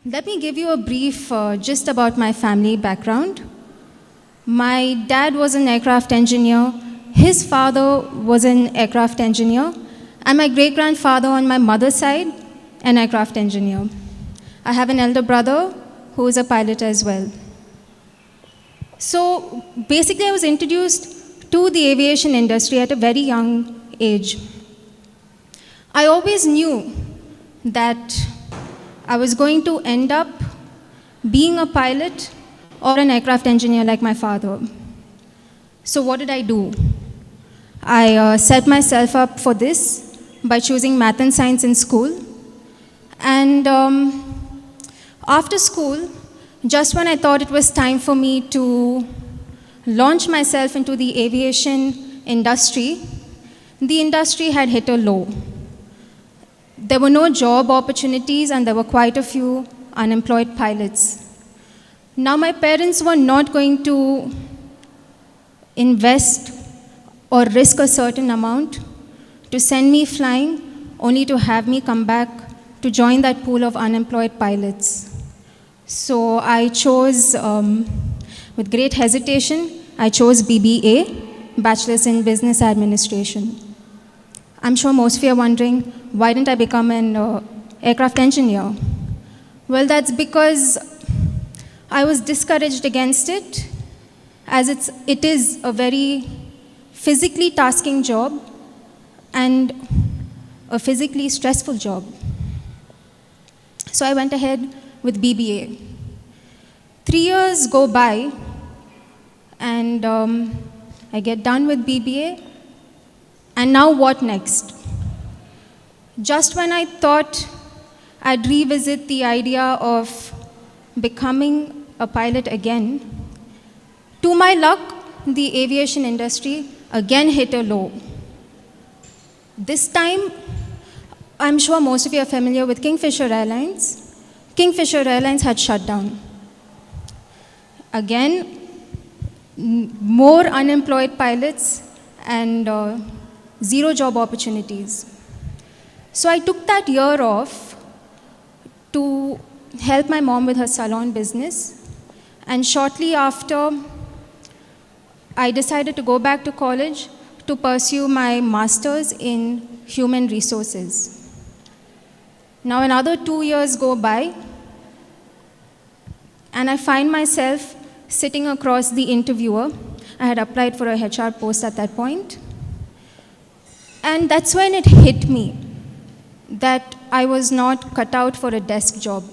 Let me give you a brief just about my family background. My dad was an aircraft engineer, his father was an aircraft engineer, and my great-grandfather on my mother's side, an aircraft engineer. I have an elder brother who is a pilot as well. So basically, I was introduced to the aviation industry at a very young age. I always knew that I was going to end up being a pilot or an aircraft engineer like my father. So what did I do? I set myself up for this by choosing math and science in school. And after school, just when I thought it was time for me to launch myself into the aviation industry, the industry had hit a low. There were no job opportunities and there were quite a few unemployed pilots. Now my parents were not going to invest or risk a certain amount to send me flying only to have me come back to join that pool of unemployed pilots. So I chose, with great hesitation, I chose BBA, Bachelor's in Business Administration. I'm sure most of you are wondering, why didn't I become an aircraft engineer? Well, that's because I was discouraged against it, as it is a very physically tasking job and a physically stressful job. So I went ahead with BBA. 3 years go by, and I get done with BBA, and now what next? Just when I thought I'd revisit the idea of becoming a pilot again, to my luck, the aviation industry again hit a low. This time, I'm sure most of you are familiar with Kingfisher Airlines. Kingfisher Airlines had shut down. Again, more unemployed pilots and zero job opportunities. So I took that year off to help my mom with her salon business. And shortly after, I decided to go back to college to pursue my master's in human resources. Now another 2 years go by, and I find myself sitting across the interviewer. I had applied for a HR post at that point. And that's when it hit me that I was not cut out for a desk job.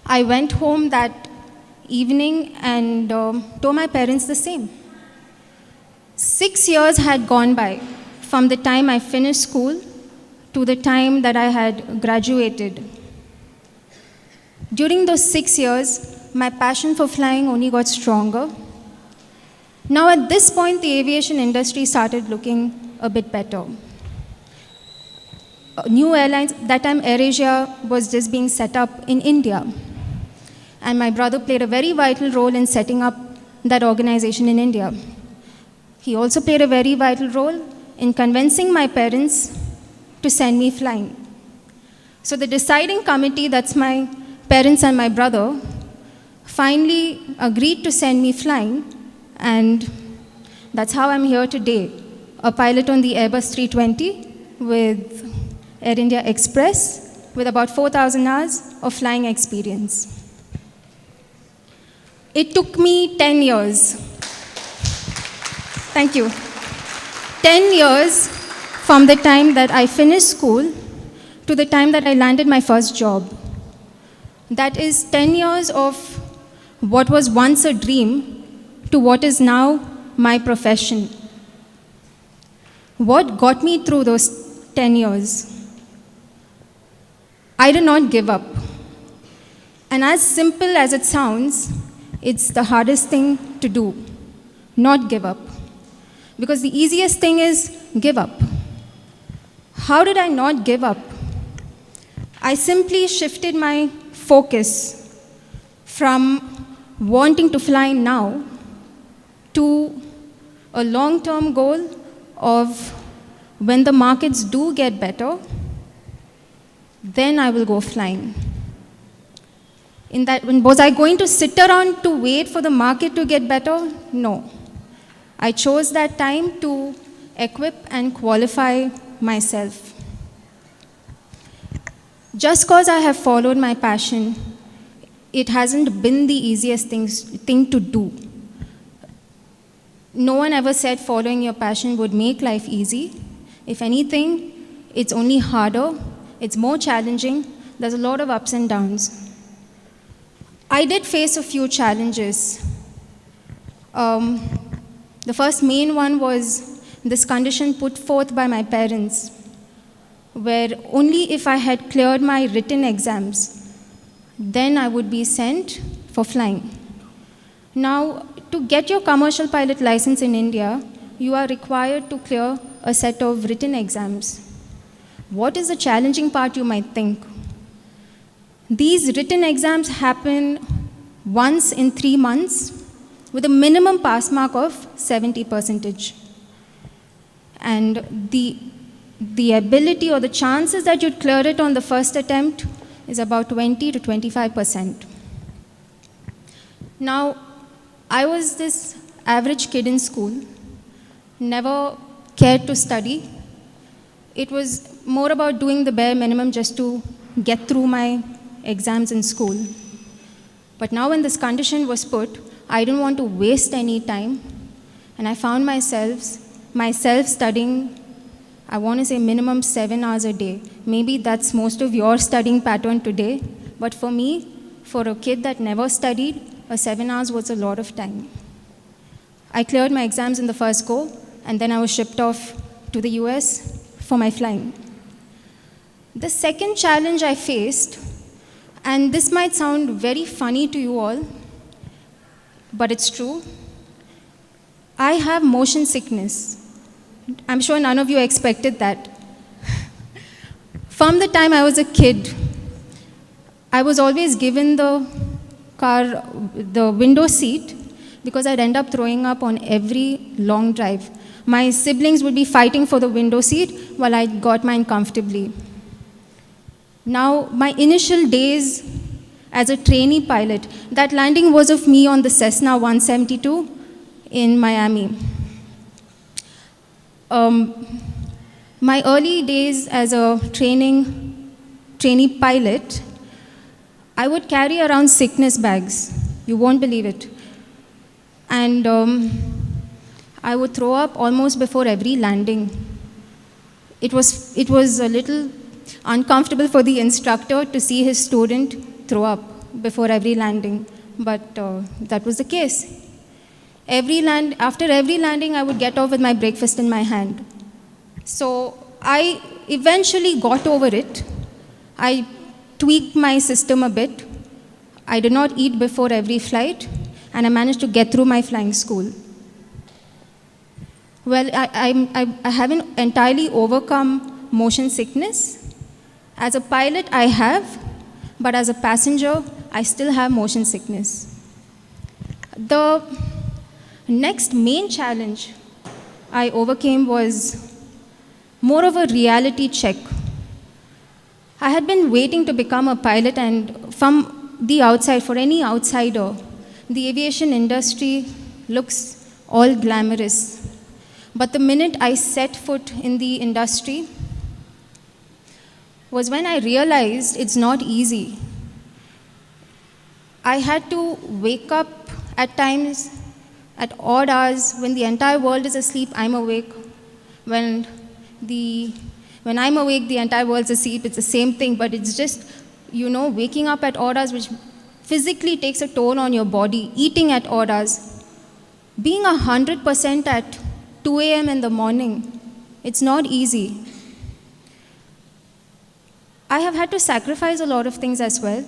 I went home that evening and told my parents the same. 6 years had gone by from the time I finished school to the time that I had graduated. During those 6 years, my passion for flying only got stronger. Now at this point, the aviation industry started looking a bit better. New airlines, that time AirAsia was just being set up in India. And my brother played a very vital role in setting up that organization in India. He also played a very vital role in convincing my parents to send me flying. So the deciding committee, that's my parents and my brother, finally agreed to send me flying, and that's how I'm here today, a pilot on the Airbus 320 with Air India Express with about 4,000 hours of flying experience. It took me 10 years. Thank you. 10 years from the time that I finished school to the time that I landed my first job. That is 10 years of what was once a dream to what is now my profession. What got me through those 10 years? I did not give up. And as simple as it sounds, it's the hardest thing to do, not give up. Because the easiest thing is give up. How did I not give up? I simply shifted my focus from wanting to fly now to a long-term goal of when the markets do get better, then I will go flying. Was I going to sit around to wait for the market to get better? No. I chose that time to equip and qualify myself. Just because I have followed my passion, it hasn't been the easiest thing to do. No one ever said following your passion would make life easy. If anything, it's only harder, it's more challenging, there's a lot of ups and downs. I did face a few challenges. The first main one was this condition put forth by my parents, where only if I had cleared my written exams, then I would be sent for flying. Now, to get your commercial pilot license in India, you are required to clear a set of written exams. What is the challenging part, you might think? These written exams happen once in 3 months with a minimum pass mark of 70%. And the ability or the chances that you'd clear it on the first attempt is about 20 to 25%. Now, I was this average kid in school, never cared to study. It was more about doing the bare minimum just to get through my exams in school. But now when this condition was put, I didn't want to waste any time, and I found myself studying, I want to say minimum 7 hours a day. Maybe that's most of your studying pattern today, but for me, for a kid that never studied, 7 hours was a lot of time. I cleared my exams in the first go, and then I was shipped off to the US for my flying. The second challenge I faced, and this might sound very funny to you all, but it's true. I have motion sickness. I'm sure none of you expected that. From the time I was a kid, I was always given the window seat because I'd end up throwing up on every long drive. My siblings would be fighting for the window seat while I got mine comfortably. Now, my initial days as a trainee pilot, that landing was of me on the Cessna 172 in Miami. My early days as a trainee pilot, I would carry around sickness bags. You won't believe it. And I would throw up almost before every landing. It was a little uncomfortable for the instructor to see his student throw up before every landing, but that was the case. After every landing, I would get off with my breakfast in my hand. So I eventually got over it. I tweaked my system a bit. I did not eat before every flight, and I managed to get through my flying school. Well, I haven't entirely overcome motion sickness. As a pilot, I have, but as a passenger, I still have motion sickness. The next main challenge I overcame was more of a reality check. I had been waiting to become a pilot, and from the outside, for any outsider, the aviation industry looks all glamorous. But the minute I set foot in the industry was when I realized it's not easy. I had to wake up at times at odd hours. When the entire world is asleep, I'm awake. When I'm awake, the entire world's asleep. It's the same thing, but it's just, waking up at odd hours, which physically takes a toll on your body, eating at odd hours. Being 100% at 2 a.m. in the morning, it's not easy. I have had to sacrifice a lot of things as well.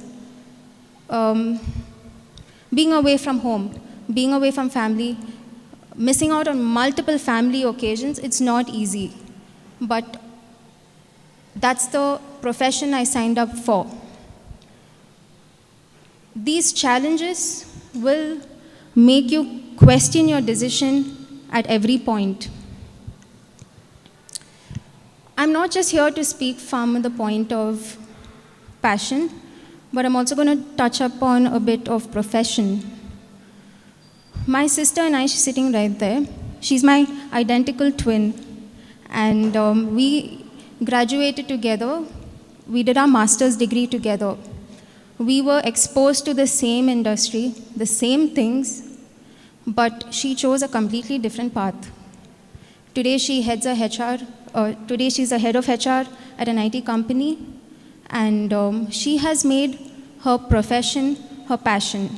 Being away from home, being away from family, missing out on multiple family occasions, it's not easy. But that's the profession I signed up for. These challenges will make you question your decision at every point. I'm not just here to speak from the point of passion, but I'm also going to touch upon a bit of profession. My sister and I, she's sitting right there. She's my identical twin, and we graduated together. We did our master's degree together. We were exposed to the same industry, the same things, but she chose a completely different path. Today she heads a HR. Today she's a head of HR at an IT company, and she has made her profession her passion.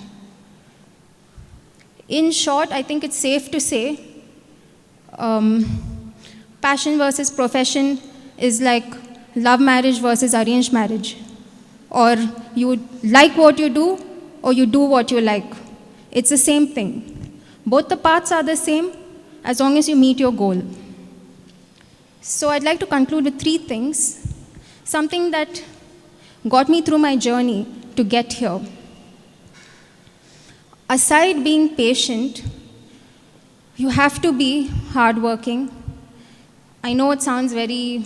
In short, I think it's safe to say passion versus profession is like love marriage versus arranged marriage. Or you like what you do, or you do what you like. It's the same thing. Both the paths are the same as long as you meet your goal. So I'd like to conclude with 3 things. Something that got me through my journey to get here. Aside being patient, you have to be hardworking. I know it sounds very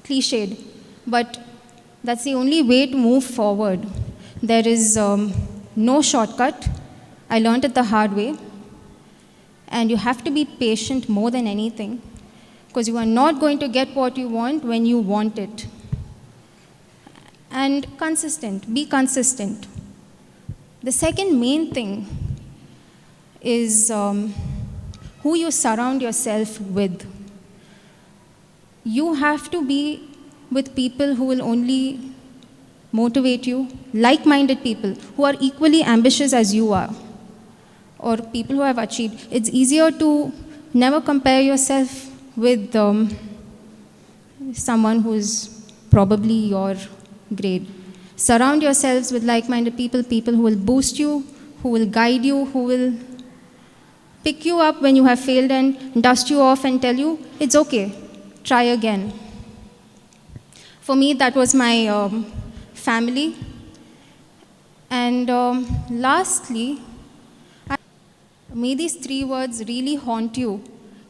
cliched, but that's the only way to move forward. There is no shortcut. I learned it the hard way. And you have to be patient more than anything, because you are not going to get what you want when you want it. And consistent, be consistent. The second main thing is who you surround yourself with. You have to be with people who will only motivate you, like-minded people who are equally ambitious as you are, or people who have achieved. It's easier to never compare yourself with someone who's probably your grade. Surround yourselves with like-minded people, people who will boost you, who will guide you, who will pick you up when you have failed and dust you off and tell you, it's okay, try again. For me, that was my family. And lastly, may these 3 words really haunt you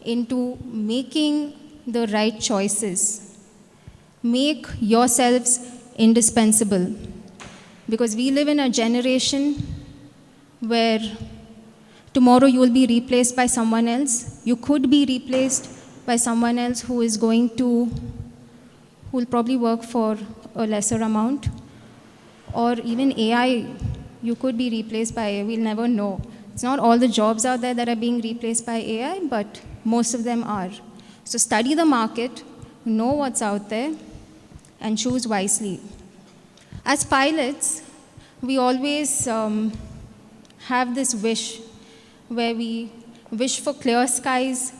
into making the right choices. Make yourselves indispensable. Because we live in a generation where tomorrow you will be replaced by someone else. You could be replaced by someone else who will probably work for a lesser amount. Or even AI, you could be replaced by, we'll never know. It's not all the jobs out there that are being replaced by AI, but most of them are. So study the market, know what's out there, and choose wisely. As pilots, we always have this wish where we wish for clear skies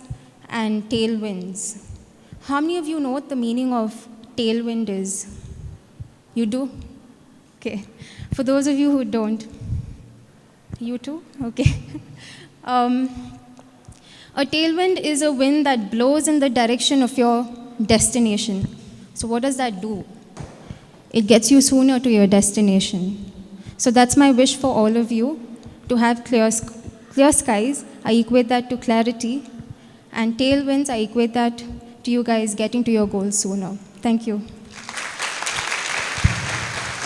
and tailwinds. How many of you know what the meaning of tailwind is? You do? Okay. For those of you who don't, you too? Okay. A tailwind is a wind that blows in the direction of your destination. So what does that do? It gets you sooner to your destination. So that's my wish for all of you, to have clear skies. I equate that to clarity. And tailwinds, I equate that to you guys getting to your goals sooner. Thank you.